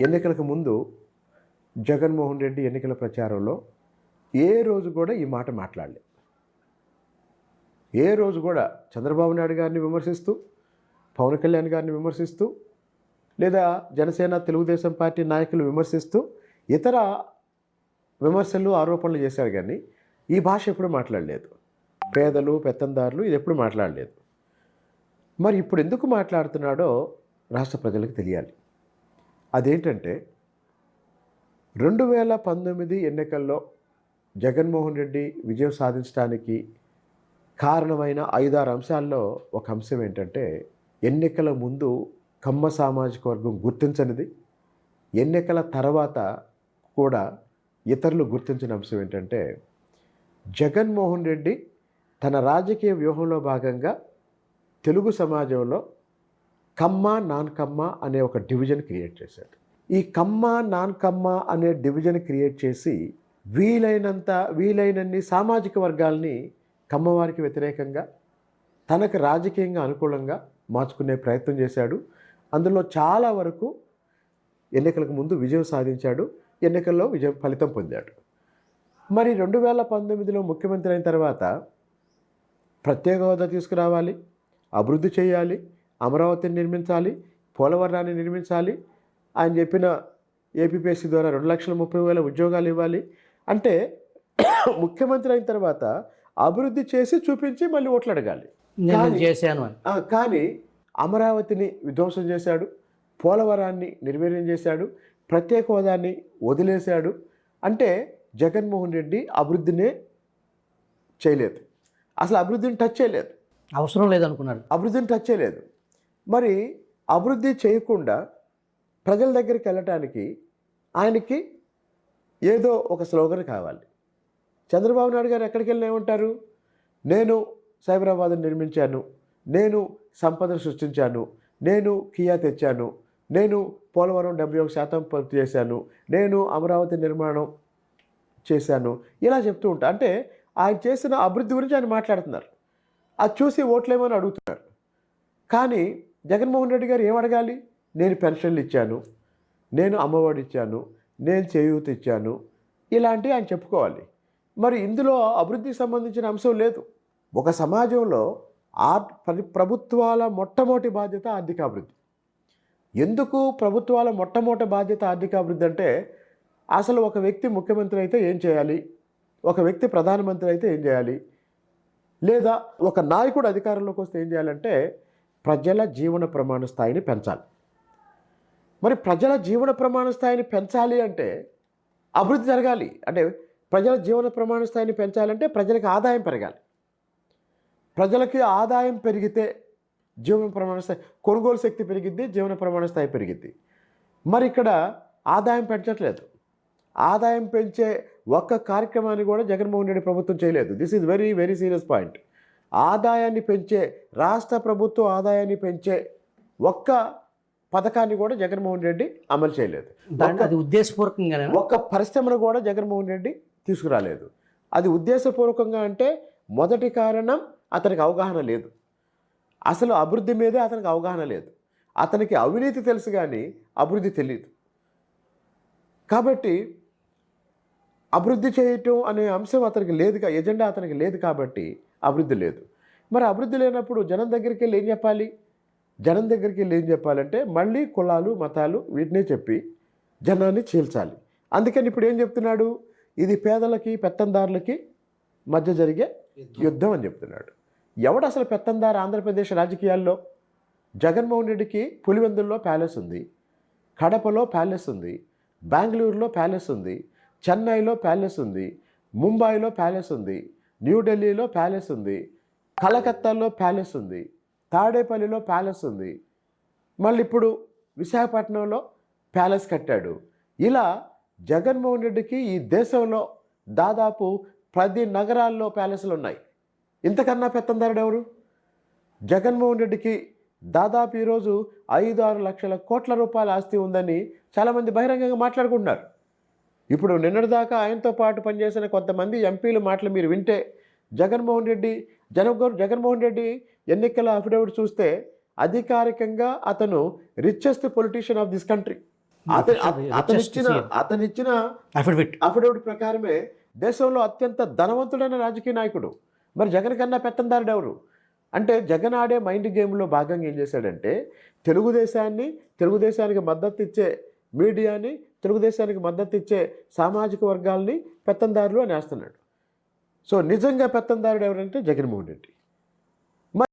ఎన్నికలకు ముందు జగన్మోహన్ రెడ్డి ఎన్నికల ప్రచారంలో ఏ రోజు కూడా ఈ మాట మాట్లాడలేదు. ఏ రోజు కూడా చంద్రబాబు నాయుడు గారిని విమర్శిస్తూ, పవన్ కళ్యాణ్ గారిని విమర్శిస్తూ, లేదా జనసేన తెలుగుదేశం పార్టీ నాయకులు విమర్శిస్తూ ఇతర విమర్శలు ఆరోపణలు చేశారు. కానీ ఈ భాష ఎప్పుడు మాట్లాడలేదు. పేదలు పెత్తందారులు ఇది ఎప్పుడు మాట్లాడలేదు. మరి ఇప్పుడు ఎందుకు మాట్లాడుతున్నాడో రాష్ట్ర ప్రజలకు తెలియాలి. అదేంటంటే 2019 ఎన్నికల్లో జగన్మోహన్ రెడ్డి విజయం సాధించడానికి కారణమైన 5-6 అంశాల్లో ఒక అంశం ఏంటంటే, ఎన్నికల ముందు కమ్మ సామాజిక వర్గం గుర్తించనిది, ఎన్నికల తర్వాత కూడా ఇతరులు గుర్తించిన అంశం ఏంటంటే, జగన్మోహన్ రెడ్డి తన రాజకీయ వ్యూహంలో భాగంగా తెలుగు సమాజంలో కమ్మ నాన్ కమ్మ అనే ఒక డివిజన్ క్రియేట్ చేశాడు. ఈ కమ్మ నాన్ కమ్మ అనే డివిజన్ క్రియేట్ చేసి వీలైనన్ని సామాజిక వర్గాల్ని కమ్మవారికి వ్యతిరేకంగా తనకు రాజకీయంగా అనుకూలంగా మార్చుకునే ప్రయత్నం చేశాడు. అందులో చాలా వరకు ఎన్నికలకు ముందు విజయం సాధించాడు. ఎన్నికల్లో విజయం ఫలితం పొందాడు. మరి 2019లో ముఖ్యమంత్రి అయిన తర్వాత ప్రత్యేక హోదా తీసుకురావాలి, అభివృద్ధి చేయాలి, అమరావతిని నిర్మించాలి, పోలవరాన్ని నిర్మించాలి, ఆయన చెప్పిన ఏపీపీఎస్సీ ద్వారా 2,30,000 ఉద్యోగాలు ఇవ్వాలి అంటే ముఖ్యమంత్రి అయిన తర్వాత అభివృద్ధి చేసి చూపించి మళ్ళీ ఓట్లు అడగాలి. కానీ అమరావతిని విధ్వంసం చేశాడు, పోలవరాన్ని నిర్వీర్యం చేశాడు, ప్రత్యేక హోదాన్ని వదిలేశాడు. అంటే జగన్మోహన్ రెడ్డి అభివృద్ధినే చేయలేదు. అసలు అభివృద్ధిని టచ్ చేయలేదు. అవసరం లేదనుకున్నాడు. అభివృద్ధిని టచ్ చేయలేదు. మరి అభివృద్ధి చేయకుండా ప్రజల దగ్గరికి వెళ్ళటానికి ఆయనకి ఏదో ఒక స్లోగన్ కావాలి. చంద్రబాబు నాయుడు గారు ఎక్కడికి వెళ్ళినా ఏమంటారు? నేను సైబరాబాద్ని నిర్మించాను, నేను సంపదను సృష్టించాను, నేను కియా తెచ్చాను, నేను పోలవరం 71% పూర్తి చేశాను, నేను అమరావతి నిర్మాణం చేశాను, ఇలా చెప్తూ ఉంటా. అంటే ఆయన చేసిన అభివృద్ధి గురించి ఆయన మాట్లాడుతున్నారు. అది చూసి ఓట్లేమని అడుగుతున్నారు. కానీ జగన్మోహన్ రెడ్డి గారు ఏం అడగాలి? నేను పెన్షన్లు ఇచ్చాను, నేను అమ్మఒడి ఇచ్చాను, నేను చేయూత ఇచ్చాను, ఇలాంటివి ఆయన చెప్పుకోవాలి. మరి ఇందులో అభివృద్ధికి సంబంధించిన అంశం లేదు. ఒక సమాజంలో ప్రభుత్వాల మొట్టమొదటి బాధ్యత ఆర్థికాభివృద్ధి. ఎందుకు ప్రభుత్వాల మొట్టమొదటి బాధ్యత ఆర్థికాభివృద్ధి అంటే, అసలు ఒక వ్యక్తి ముఖ్యమంత్రి అయితే ఏం చేయాలి, ఒక వ్యక్తి ప్రధానమంత్రి అయితే ఏం చేయాలి, లేదా ఒక నాయకుడు అధికారంలోకి వస్తే ఏం చేయాలంటే ప్రజల జీవన ప్రమాణ స్థాయిని పెంచాలి. మరి ప్రజల జీవన ప్రమాణ స్థాయిని పెంచాలి అంటే అభివృద్ధి జరగాలి. అంటే ప్రజల జీవన ప్రమాణ స్థాయిని పెంచాలంటే ప్రజలకు ఆదాయం పెరగాలి. ప్రజలకి ఆదాయం పెరిగితే జీవన ప్రమాణ స్థాయి, కొనుగోలు శక్తి పెరిగిద్ది, జీవన ప్రమాణ స్థాయి పెరిగిద్ది. మరి ఇక్కడ ఆదాయం పెంచట్లేదు. ఆదాయం పెంచే ఒక్క కార్యక్రమాన్ని కూడా జగన్మోహన్ రెడ్డి ప్రభుత్వం చేయలేదు. This is very very serious point. ఆదాయాన్ని పెంచే, రాష్ట్ర ప్రభుత్వం ఆదాయాన్ని పెంచే ఒక్క పథకాన్ని కూడా జగన్మోహన్ రెడ్డి అమలు చేయలేదు. అది ఉద్దేశపూర్వకంగా ఒక్క పరిశ్రమను కూడా జగన్మోహన్ రెడ్డి తీసుకురాలేదు. అది ఉద్దేశపూర్వకంగా అంటే మొదటి కారణం అతనికి అవగాహన లేదు. అసలు అభివృద్ధి మీదే అతనికి అవగాహన లేదు. అతనికి అవినీతి తెలుసు కానీ అభివృద్ధి తెలియదు. కాబట్టి అభివృద్ధి చేయటం అనే అంశం అతనికి లేదు, ఎజెండా అతనికి లేదు. కాబట్టి అభివృద్ధి లేదు. మరి అభివృద్ధి లేనప్పుడు జనం దగ్గరికి వెళ్ళి ఏం చెప్పాలి? జనం దగ్గరికి వెళ్ళి ఏం చెప్పాలంటే మళ్ళీ కులాలు మతాలు వీటినే చెప్పి జనాన్ని చీల్చాలి. అందుకని ఇప్పుడు ఏం చెప్తున్నాడు? ఇది పేదలకి పెత్తందారులకి మధ్య జరిగే యుద్ధం అని చెప్తున్నాడు. ఎవడు అసలు పెత్తందారు ఆంధ్రప్రదేశ్ రాజకీయాల్లో? జగన్మోహన్ రెడ్డికి పులివెందుల్లో ప్యాలెస్ ఉంది, కడపలో ప్యాలెస్ ఉంది, బెంగళూరులో ప్యాలెస్ ఉంది, చెన్నైలో ప్యాలెస్ ఉంది, ముంబైలో ప్యాలెస్ ఉంది, న్యూఢిల్లీలో ప్యాలెస్ ఉంది, కలకత్తాలో ప్యాలెస్ ఉంది, తాడేపల్లిలో ప్యాలెస్ ఉంది, మళ్ళీ ఇప్పుడు విశాఖపట్నంలో ప్యాలెస్ కట్టాడు. ఇలా జగన్మోహన్ రెడ్డికి ఈ దేశంలో దాదాపు 10 నగరాల్లో ప్యాలెస్లు ఉన్నాయి. ఇంతకన్నా పెత్తందారుడు ఎవరు? జగన్మోహన్ రెడ్డికి దాదాపు ఈరోజు 5-6 లక్షల కోట్ల రూపాయల ఆస్తి ఉందని చాలామంది బహిరంగంగా మాట్లాడుకుంటున్నారు. ఇప్పుడు నిన్నటిదాకా ఆయనతో పాటు పనిచేసిన కొంతమంది ఎంపీల మాటలు మీరు వింటే జగన్మోహన్ రెడ్డి ఎన్నికల అఫిడవిట్ చూస్తే అధికారికంగా అతను richest politician of this country. అతనిచ్చిన అఫిడవిట్. అఫిడవిట్ ప్రకారమే దేశంలో అత్యంత ధనవంతుడైన రాజకీయ నాయకుడు. మరి జగన్ కన్నా పెత్తందారుడు ఎవరు అంటే, జగన్ ఆడే మైండ్ గేమ్లో భాగంగా ఏం చేశాడంటే, తెలుగుదేశానికి మద్దతు ఇచ్చే మీడియాని, తెలుగుదేశానికి మద్దతు ఇచ్చే సామాజిక వర్గాల్ని పెత్తందారులు అని వేస్తున్నాడు. సో నిజంగా పెత్తందారుడు ఎవరంటే జగన్మోహన్ రెడ్డి.